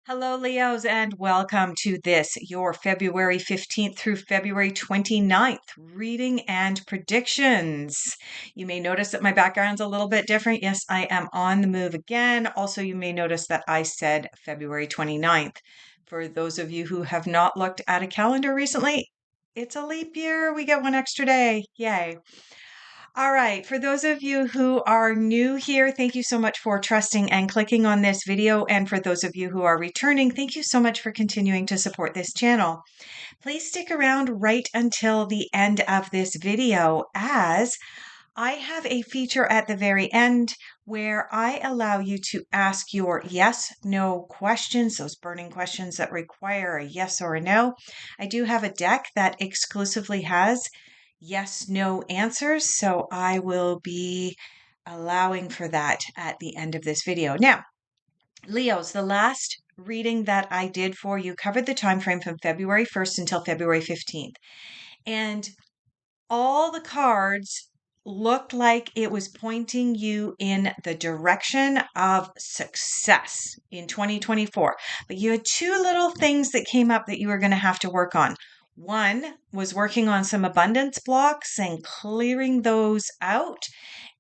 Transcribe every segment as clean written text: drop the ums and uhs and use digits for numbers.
Hello, Leos, and welcome to this, your February 15th through February 29th reading and predictions. You may notice that my background's a little bit different. Yes, I am on the move again. Also, you may notice that I said February 29th. For those of you who have not looked at a calendar recently, it's a leap year. We get one extra day. Yay. All right. For those of you who are new here, thank you so much for trusting and clicking on this video. And for those of you who are returning, thank you so much for continuing to support this channel. Please stick around right until the end of this video as I have a feature at the very end where I allow you to ask your yes, no questions, those burning questions that require a yes or a no. I do have a deck that exclusively has yes, no answers. So I will be allowing for that at the end of this video. Now, Leos, the last reading that I did for you covered the time frame from February 1st until February 15th. And all the cards looked like it was pointing you in the direction of success in 2024. But you had two little things that came up that you were going to have to work on. One was working on some abundance blocks and clearing those out,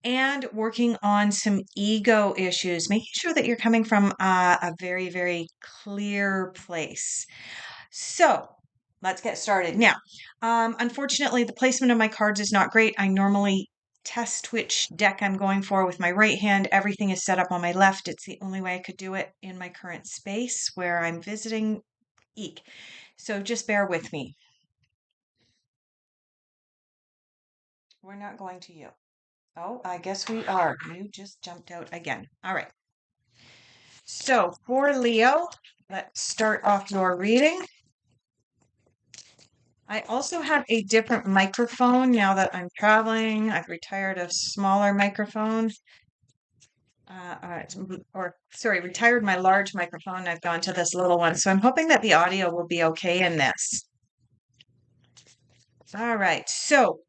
and working on some ego issues, making sure that you're coming from a very, very clear place. So let's get started. Now, unfortunately, the placement of my cards is not great. I normally test which deck I'm going for with my right hand. Everything is set up on my left. It's the only way I could do it in my current space where I'm visiting. Eek. So just bear with me. We're not going to you. Oh, I guess we are. You just jumped out again. All right. So for Leo, let's start off your reading. I also have a different microphone now that I'm traveling. I've retired a smaller microphone. Retired my large microphone. I've gone to this little one. So I'm hoping that the audio will be okay in this. All right. So,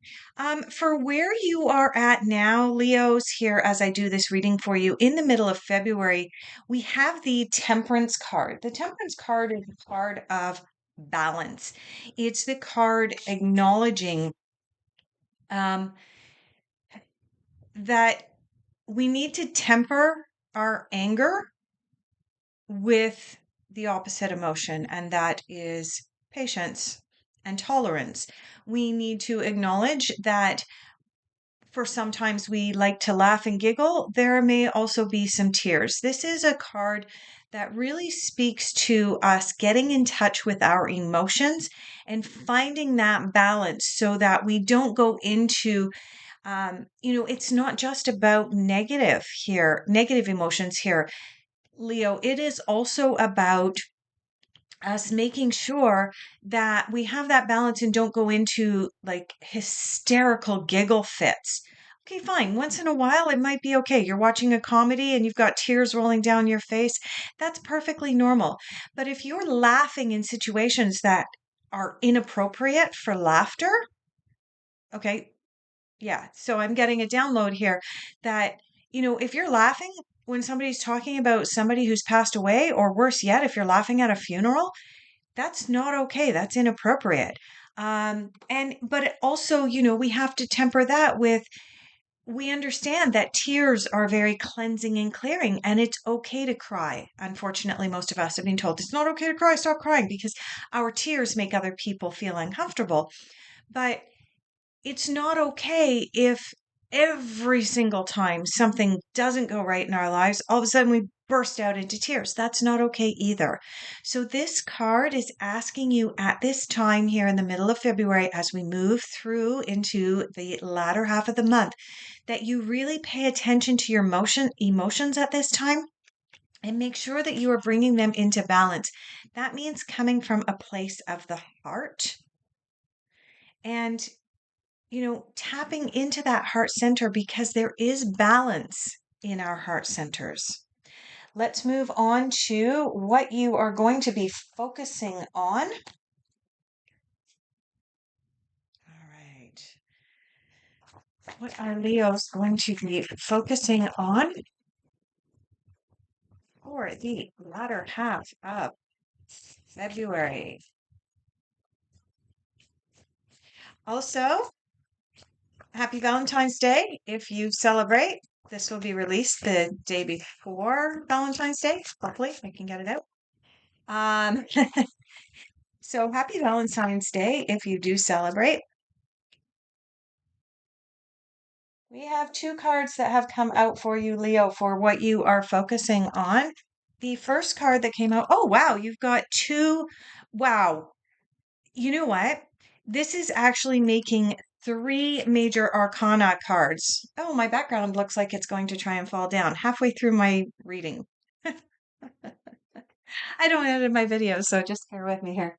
for where you are at now, Leos, here as I do this reading for you, in the middle of February, we have the Temperance card. The Temperance card is a card of balance. It's the card acknowledging that we need to temper our anger with the opposite emotion, and that is patience and tolerance. We need to acknowledge that for sometimes we like to laugh and giggle, there may also be some tears. This is a card that really speaks to us getting in touch with our emotions and finding that balance so that we don't go into it's not just about negative emotions here, Leo. It is also about us making sure that we have that balance and don't go into like hysterical giggle fits. Okay, fine. Once in a while, it might be okay. You're watching a comedy and you've got tears rolling down your face. That's perfectly normal. But if you're laughing in situations that are inappropriate for laughter, okay, yeah. So I'm getting a download here that, if you're laughing when somebody's talking about somebody who's passed away, or worse yet, if you're laughing at a funeral, that's not okay. That's inappropriate. But it also, we have to temper that with, we understand that tears are very cleansing and clearing, and it's okay to cry. Unfortunately, most of us have been told it's not okay to cry, stop crying, because our tears make other people feel uncomfortable. But it's not okay if every single time something doesn't go right in our lives, all of a sudden we burst out into tears. That's not okay either. So, this card is asking you at this time here in the middle of February, as we move through into the latter half of the month, that you really pay attention to your emotions at this time and make sure that you are bringing them into balance. That means coming from a place of the heart and tapping into that heart center, because there is balance in our heart centers. Let's move on to what you are going to be focusing on. All right. What are Leos going to be focusing on for the latter half of February. Also, happy Valentine's Day if you celebrate. This will be released the day before Valentine's Day. Hopefully, I can get it out. So happy Valentine's Day if you do celebrate. We have two cards that have come out for you, Leo, for what you are focusing on. The first card that came out, oh, wow, you've got two. Wow. You know what? This is actually making three major arcana cards. Oh, my background looks like it's going to try and fall down halfway through my reading. I don't edit my videos, so just bear with me here.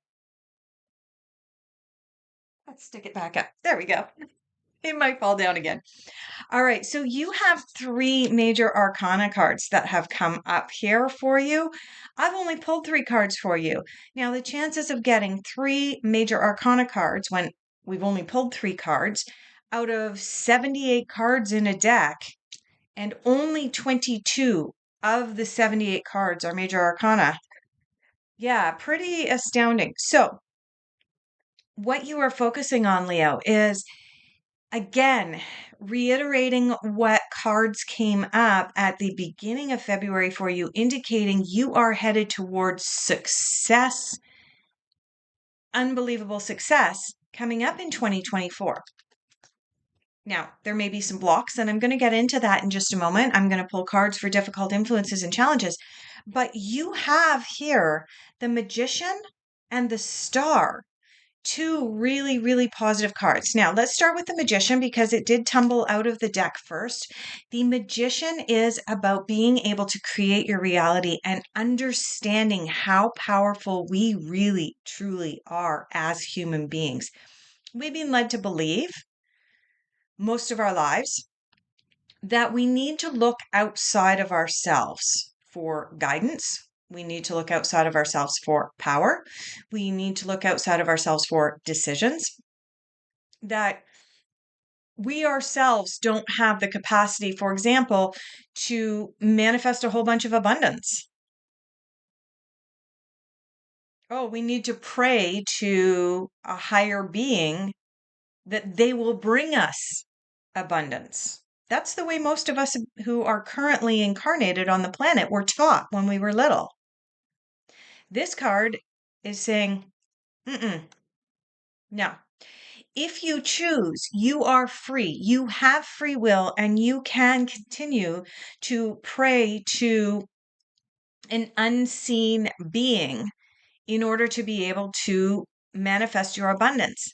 Let's stick it back up. There we go. It might fall down again. All right, so you have three major arcana cards that have come up here for you. I've only pulled three cards for you. Now, the chances of getting three major arcana cards when we've only pulled three cards out of 78 cards in a deck, and only 22 of the 78 cards are major arcana. Yeah, pretty astounding. So, what you are focusing on, Leo, is again, reiterating what cards came up at the beginning of February for you, indicating you are headed towards success, unbelievable success coming up in 2024. Now, there may be some blocks, and I'm going to get into that in just a moment. I'm going to pull cards for difficult influences and challenges. But you have here the Magician and the Star. Two really, really positive cards. Now, let's start with the Magician because it did tumble out of the deck first. The Magician is about being able to create your reality and understanding how powerful we really, truly are as human beings. We've been led to believe most of our lives that we need to look outside of ourselves for guidance. We need to look outside of ourselves for power. We need to look outside of ourselves for decisions. That we ourselves don't have the capacity, for example, to manifest a whole bunch of abundance. Oh, we need to pray to a higher being that they will bring us abundance. That's the way most of us who are currently incarnated on the planet were taught when we were little. This card is saying, no. If you choose, you are free. You have free will and you can continue to pray to an unseen being in order to be able to manifest your abundance.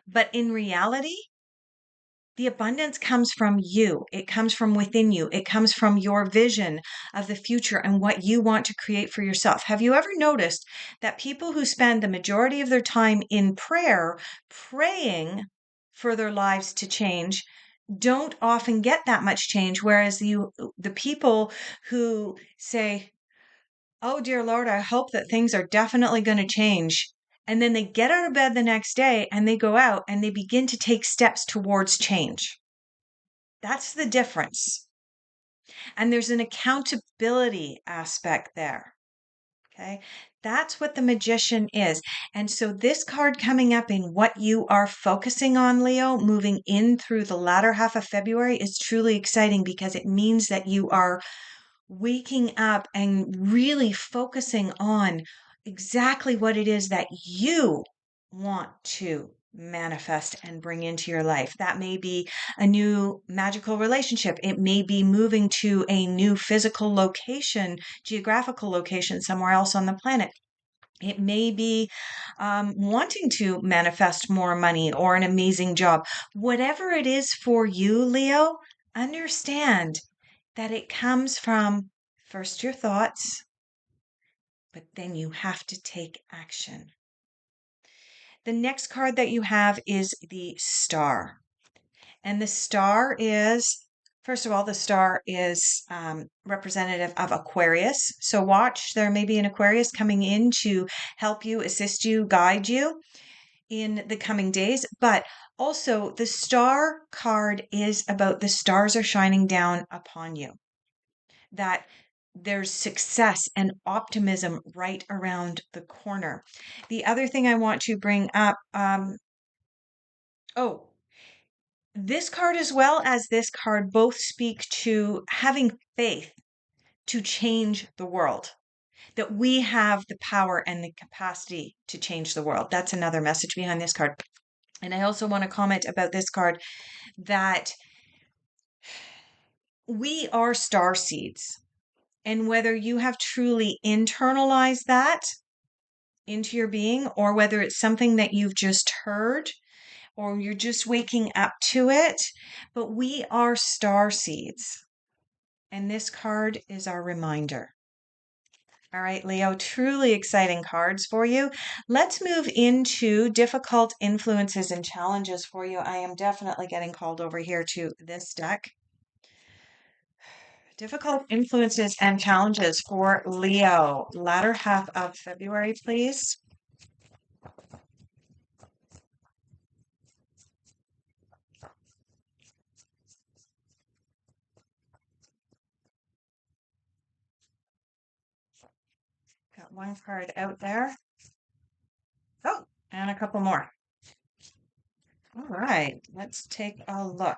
But in reality, the abundance comes from you. It comes from within you. It comes from your vision of the future and what you want to create for yourself. Have you ever noticed that people who spend the majority of their time in prayer, praying for their lives to change, don't often get that much change, whereas the people who say, "Oh dear Lord, I hope that things are definitely going to change." And then they get out of bed the next day and they go out and they begin to take steps towards change. That's the difference. And there's an accountability aspect there. Okay. That's what the Magician is. And so this card coming up in what you are focusing on, Leo, moving in through the latter half of February is truly exciting because it means that you are waking up and really focusing on exactly what it is that you want to manifest and bring into your life. That may be a new magical relationship. It may be moving to a new physical location, geographical location somewhere else on the planet. It may be wanting to manifest more money or an amazing job. Whatever it is for you, Leo, understand that it comes from first your thoughts, but then you have to take action. The next card that you have is the Star. And the Star is, first of all, the Star is representative of Aquarius. So watch, there may be an Aquarius coming in to help you, assist you, guide you in the coming days. But also, the Star card is about the stars are shining down upon you. That there's success and optimism right around the corner. The other thing I want to bring up, oh, this card as well as this card both speak to having faith to change the world, that we have the power and the capacity to change the world. That's another message behind this card. And I also want to comment about this card that we are star seeds. And whether you have truly internalized that into your being, or whether it's something that you've just heard, or you're just waking up to it, but we are star seeds. And this card is our reminder. All right, Leo, truly exciting cards for you. Let's move into difficult influences and challenges for you. I am definitely getting called over here to this deck. Difficult influences and challenges for Leo. Latter half of February, please. Got one card out there. Oh, and a couple more. All right, let's take a look.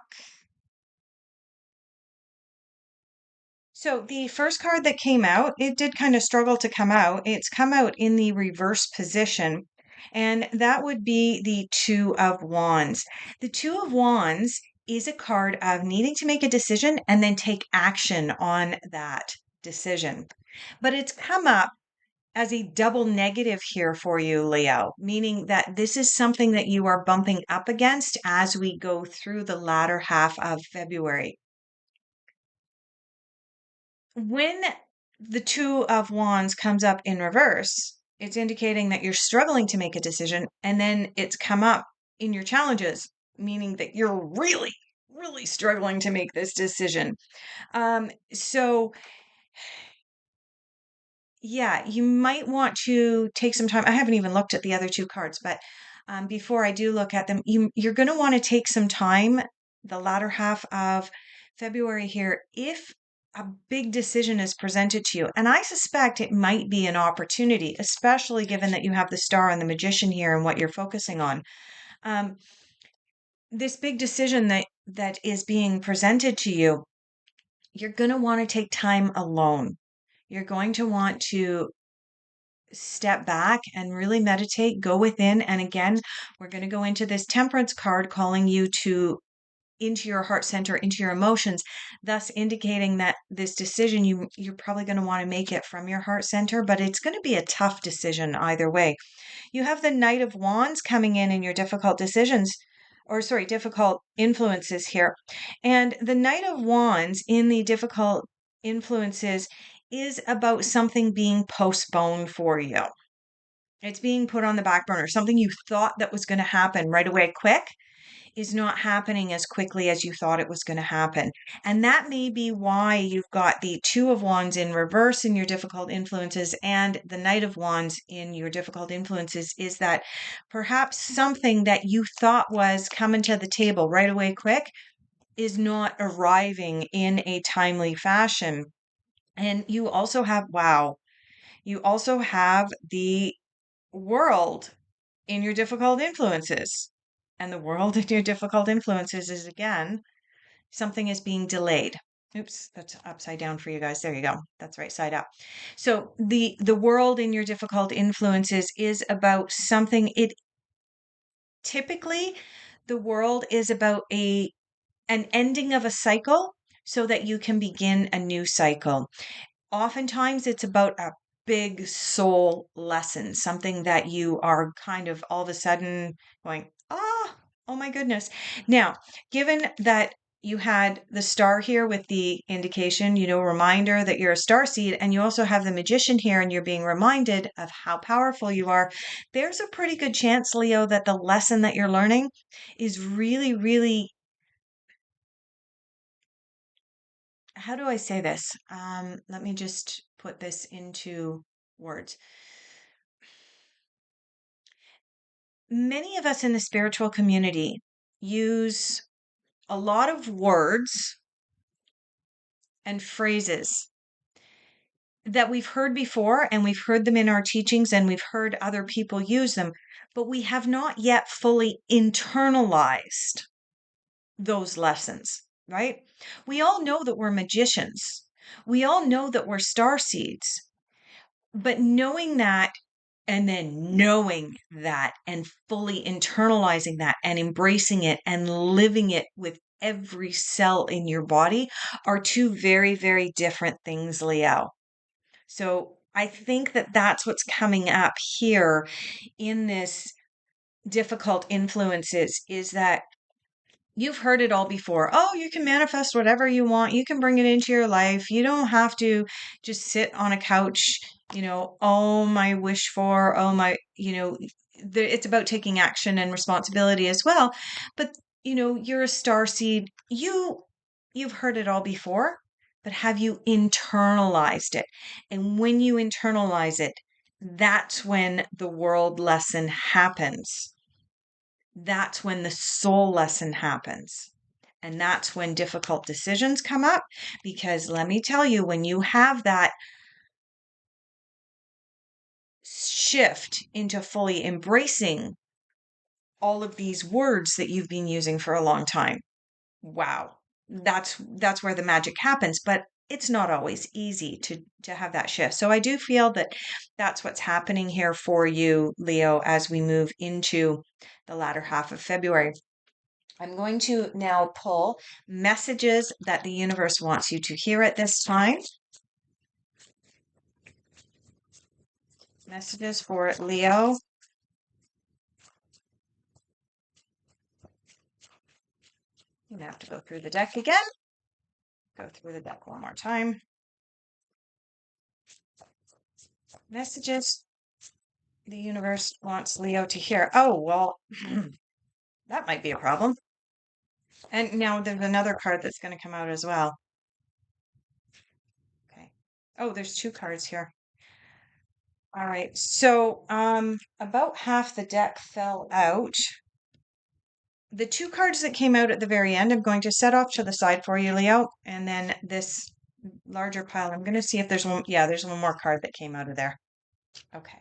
So the first card that came out, it did kind of struggle to come out. It's come out in the reverse position, and that would be the Two of Wands. The Two of Wands is a card of needing to make a decision and then take action on that decision. But it's come up as a double negative here for you, Leo, meaning that this is something that you are bumping up against as we go through the latter half of February. When the Two of Wands comes up in reverse, it's indicating that you're struggling to make a decision, and then it's come up in your challenges, meaning that you're really, really struggling to make this decision. So yeah, you might want to take some time. I haven't even looked at the other two cards, but before I do look at them, you're going to want to take some time the latter half of February here if a big decision is presented to you. And I suspect it might be an opportunity, especially given that you have the Star and the Magician here and what you're focusing on. Um, this big decision that is being presented to you, you're going to want to take time alone. You're going to want to step back and really meditate, go within. And again, we're going to go into this Temperance card calling you to into your heart center, into your emotions, thus indicating that this decision you're probably going to want to make it from your heart center, but it's going to be a tough decision either way. You have the Knight of Wands coming in your difficult decisions, or sorry, difficult influences here. And the Knight of Wands in the difficult influences is about something being postponed for you. It's being put on the back burner. Something you thought that was going to happen right away quick is not happening as quickly as you thought it was going to happen. And that may be why you've got the Two of Wands in reverse in your difficult influences and the Knight of Wands in your difficult influences, is that perhaps something that you thought was coming to the table right away quick is not arriving in a timely fashion. And you also have, wow, you also have the World in your difficult influences. And the world in your difficult influences is again, something is being delayed. Oops, that's upside down for you guys. There you go. That's right side up. So the world in your difficult influences is about something. It typically the world is about an ending of a cycle so that you can begin a new cycle. Oftentimes it's about a big soul lesson, something that you are kind of all of a sudden going, oh my goodness. Now, given that you had the Star here with the indication, reminder that you're a star seed, and you also have the Magician here and you're being reminded of how powerful you are, there's a pretty good chance, Leo, that the lesson that you're learning is really, really, how do I say this? Let me just put this into words. Many of us in the spiritual community use a lot of words and phrases that we've heard before, and we've heard them in our teachings, and we've heard other people use them, but we have not yet fully internalized those lessons, right? We all know that we're magicians. We all know that we're star seeds, but knowing that and then knowing that and fully internalizing that and embracing it and living it with every cell in your body are two very, very different things, Leo. So I think that that's what's coming up here in this difficult influences is that you've heard it all before. Oh, you can manifest whatever you want. You can bring it into your life. You don't have to just sit on a couch, oh, my wish for, oh, my, it's about taking action and responsibility as well. But, you're a star seed. You've heard it all before, but have you internalized it? And when you internalize it, that's when the world lesson happens. That's when the soul lesson happens. And that's when difficult decisions come up. Because let me tell you, when you have that shift into fully embracing all of these words that you've been using for a long time, wow, that's where the magic happens. But it's not always easy to have that shift. So I do feel that that's what's happening here for you, Leo, as we move into the latter half of February. I'm going to now pull messages that the universe wants you to hear at this time. Messages for Leo. I'm going to have to go through the deck again. Go through the deck one more time. Messages the universe wants Leo to hear. Oh, well, that might be a problem. And now there's another card that's going to come out as well. Okay. Oh, there's two cards here. All right. So, about half the deck fell out. The two cards that came out at the very end, I'm going to set off to the side for you, Leo. And then this larger pile, I'm going to see if there's one. Yeah, there's one more card that came out of there. Okay.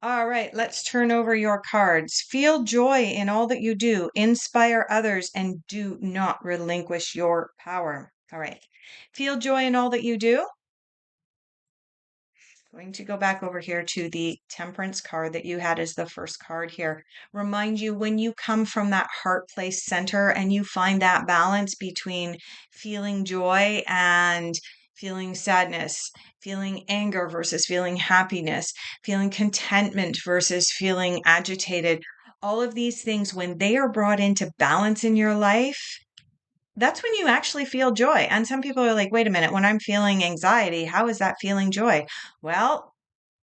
All right, let's turn over your cards. Feel joy in all that you do, inspire others, and do not relinquish your power. All right. Feel joy in all that you do. Going to go back over here to the Temperance card that you had as the first card here. Remind you when you come from that heart place center and you find that balance between feeling joy and feeling sadness, feeling anger versus feeling happiness, feeling contentment versus feeling agitated. All of these things, when they are brought into balance in your life, that's when you actually feel joy. And some people are like, wait a minute, when I'm feeling anxiety, how is that feeling joy? Well,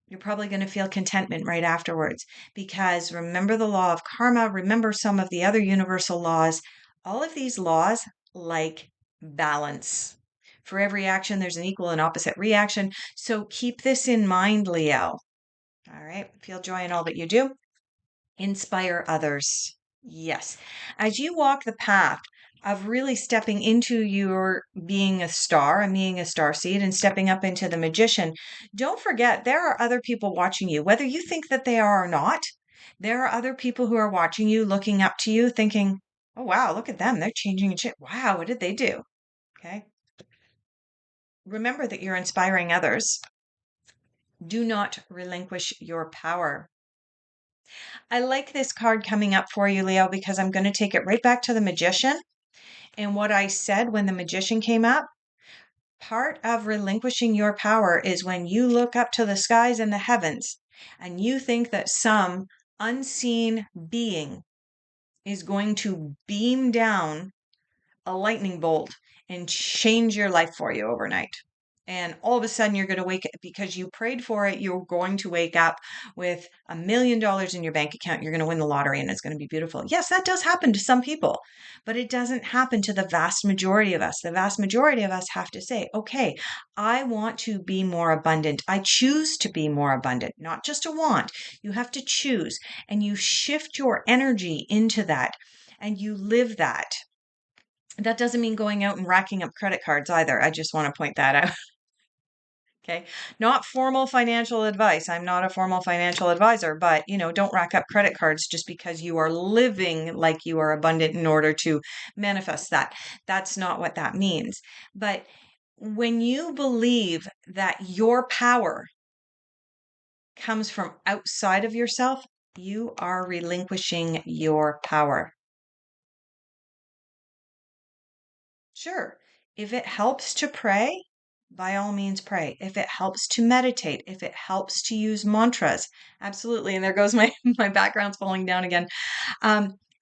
you're probably going to feel contentment right afterwards because remember the law of karma, remember some of the other universal laws. All of these laws like balance. For every action, there's an equal and opposite reaction. So keep this in mind, Leo. All right. Feel joy in all that you do. Inspire others. Yes. As you walk the path of really stepping into your being a star and being a star seed and stepping up into the magician, don't forget there are other people watching you, whether you think that they are or not. There are other people who are watching you, looking up to you, thinking, oh, wow, look at them. They're changing and shit. Wow, what did they do? Okay. Remember that you're inspiring others. Do not relinquish your power. I like this card coming up for you, Leo, because I'm going to take it right back to the magician. And what I said when the magician came up, part of relinquishing your power is when you look up to the skies and the heavens and you think that some unseen being is going to beam down a lightning bolt and change your life for you overnight. And all of a sudden, you're going to wake up because you prayed for it. You're going to wake up with $1 million in your bank account. You're going to win the lottery and it's going to be beautiful. Yes, that does happen to some people, but it doesn't happen to the vast majority of us. The vast majority of us have to say, okay, I want to be more abundant. I choose to be more abundant, not just a want. You have to choose and you shift your energy into that and you live that. That doesn't mean going out and racking up credit cards either. I just want to point that out. Okay. Not formal financial advice. I'm not a formal financial advisor, but don't rack up credit cards just because you are living like you are abundant in order to manifest that. That's not what that means. But when you believe that your power comes from outside of yourself, you are relinquishing your power. Sure. If it helps to pray, by all means pray. If it helps to meditate, if it helps to use mantras, absolutely. And there goes my my background's falling down again.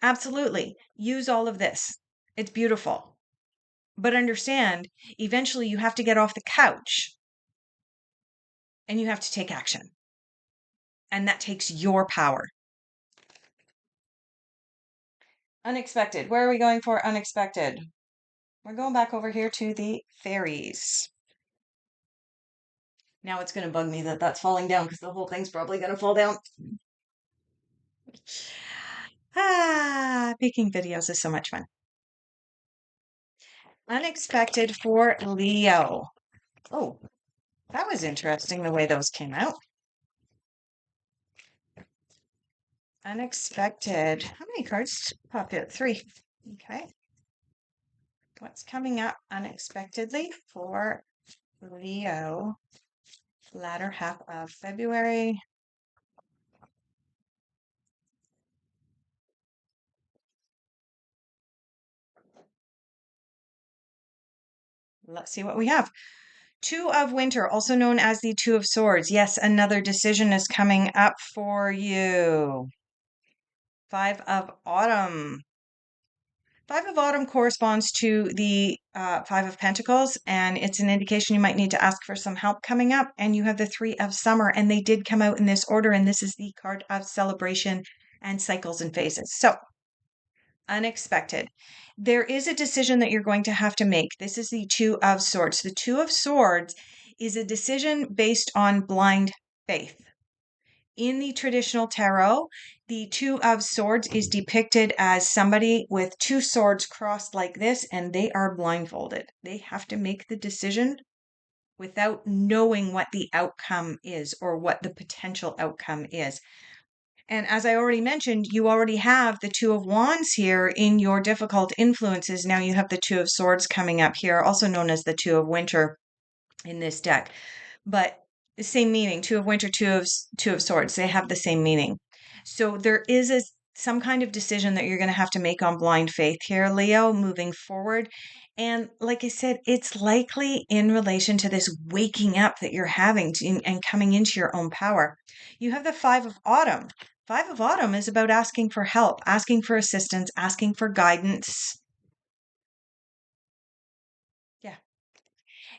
Absolutely. Use all of this. It's beautiful. But understand, eventually you have to get off the couch and you have to take action. And that takes your power. Unexpected. Where are we going for unexpected? We're going back over here to the fairies. Now it's going to bug me that that's falling down because the whole thing's probably going to fall down. Making videos is so much fun. Unexpected for Leo. Oh, that was interesting the way those came out. Unexpected. How many cards popped out? 3. Okay. What's coming up unexpectedly for Leo? Latter half of February. Let's see what we have. 2 of Winter, also known as the 2 of Swords. Yes, another decision is coming up for you. 5 of Autumn. 5 of Autumn corresponds to the 5 of Pentacles, and it's an indication you might need to ask for some help coming up. And you have the 3 of Summer, and they did come out in this order, and this is the card of celebration and cycles and phases. So, unexpected. There is a decision that you're going to have to make. This is the 2 of Swords. The 2 of Swords is a decision based on blind faith. In the traditional tarot, the 2 of Swords is depicted as somebody with 2 swords crossed like this, and they are blindfolded. They have to make the decision without knowing what the outcome is or what the potential outcome is. And as I already mentioned, you already have the 2 of Wands here in your difficult influences. Now you have the 2 of Swords coming up here, also known as the 2 of Winter in this deck. But the same meaning, 2 of Winter, 2 of Swords, they have the same meaning. So there is some kind of decision that you're going to have to make on blind faith here, Leo, moving forward. And like I said, it's likely in relation to this waking up that you're having and coming into your own power. You have the 5 of Autumn. 5 of Autumn is about asking for help, asking for assistance, asking for guidance. Yeah.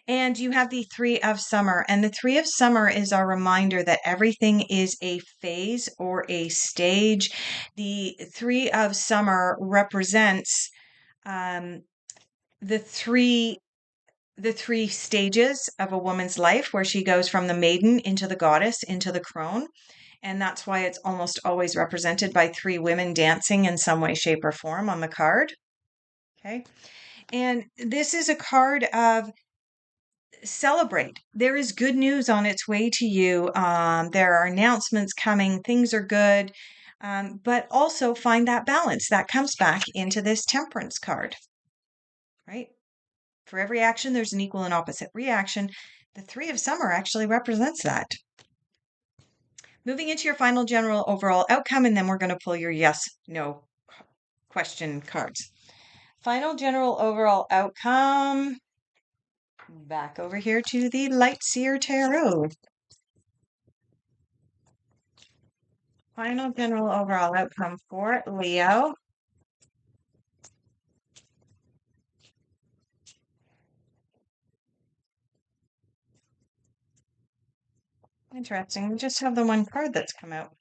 And you have the 3 of Summer. And the 3 of Summer is our reminder that everything is a phase or a stage. The 3 of Summer represents the three stages of a woman's life, where she goes from the maiden into the goddess into the crone. And that's why it's almost always represented by 3 women dancing in some way, shape, or form on the card. Okay. And this is a card of celebrate. There is good news on its way to you. There are announcements coming. Things are good. But also find that balance. That comes back into this Temperance card, right? For every action, there's an equal and opposite reaction. The 3 of Summer actually represents that. Moving into your final general overall outcome, and then we're going to pull your yes, no question cards. Final general overall outcome. Back over here to the Light Seer Tarot. Final general overall outcome for Leo. Interesting. We just have the one card that's come out.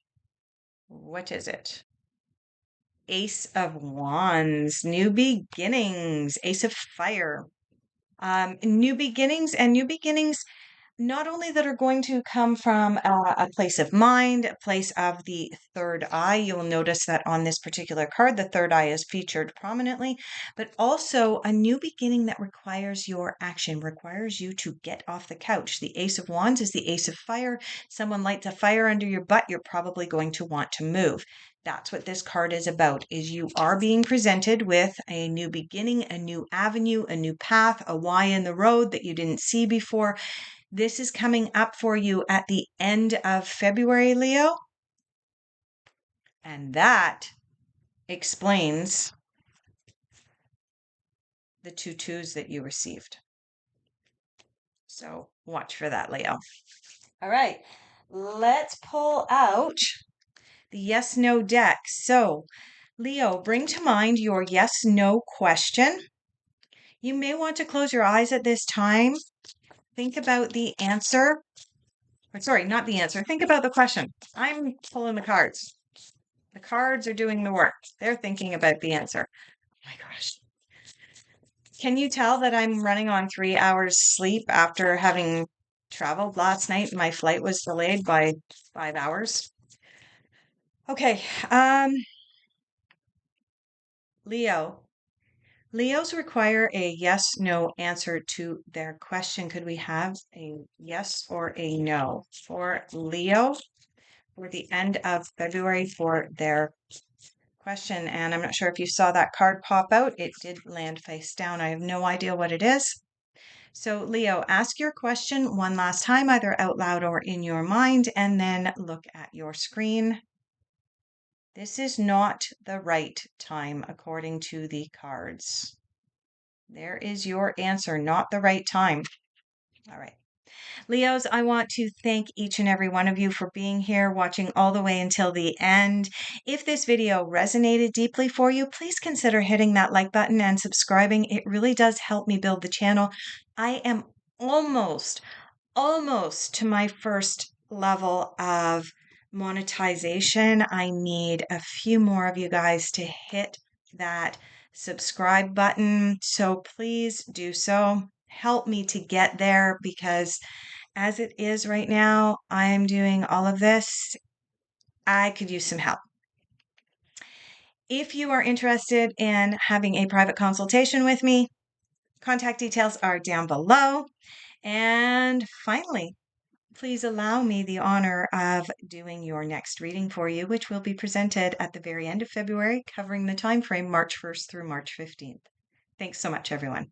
What is it? Ace of Wands. New beginnings. Ace of Fire. New beginnings, and new beginnings not only that are going to come from a place of mind, a place of the third eye. You'll notice that on this particular card, the third eye is featured prominently, but also a new beginning that requires your action, requires you to get off the couch. The Ace of Wands is the Ace of Fire. Someone lights a fire under your butt, you're probably going to want to move. That's what this card is about, is you are being presented with a new beginning, a new avenue, a new path, a Y in the road that you didn't see before. This is coming up for you at the end of February, Leo. And that explains the 2 2s that you received. So watch for that, Leo. All right, let's pull out the yes no deck. So, Leo, bring to mind your yes no question. You may want to close your eyes at this time. Think about the answer. Or sorry, not the answer. Think about the question. I'm pulling the cards. The cards are doing the work. They're thinking about the answer. Oh my gosh. Can you tell that I'm running on 3 hours sleep after having traveled last night? My flight was delayed by 5 hours. Okay. Leo. Leos require a yes, no answer to their question. Could we have a yes or a no for Leo for the end of February for their question? And I'm not sure if you saw that card pop out. It did land face down. I have no idea what it is. So, Leo, ask your question one last time, either out loud or in your mind, and then look at your screen. This is not the right time, according to the cards. There is your answer, not the right time. All right. Leos, I want to thank each and every one of you for being here, watching all the way until the end. If this video resonated deeply for you, please consider hitting that like button and subscribing. It really does help me build the channel. I am almost to my first level of monetization. I need a few more of you guys to hit that subscribe button. So please do so. Help me to get there, because as it is right now, I am doing all of this. I could use some help. If you are interested in having a private consultation with me, contact details are down below. And finally, please allow me the honor of doing your next reading for you, which will be presented at the very end of February, covering the time frame March 1st through March 15th. Thanks so much, everyone.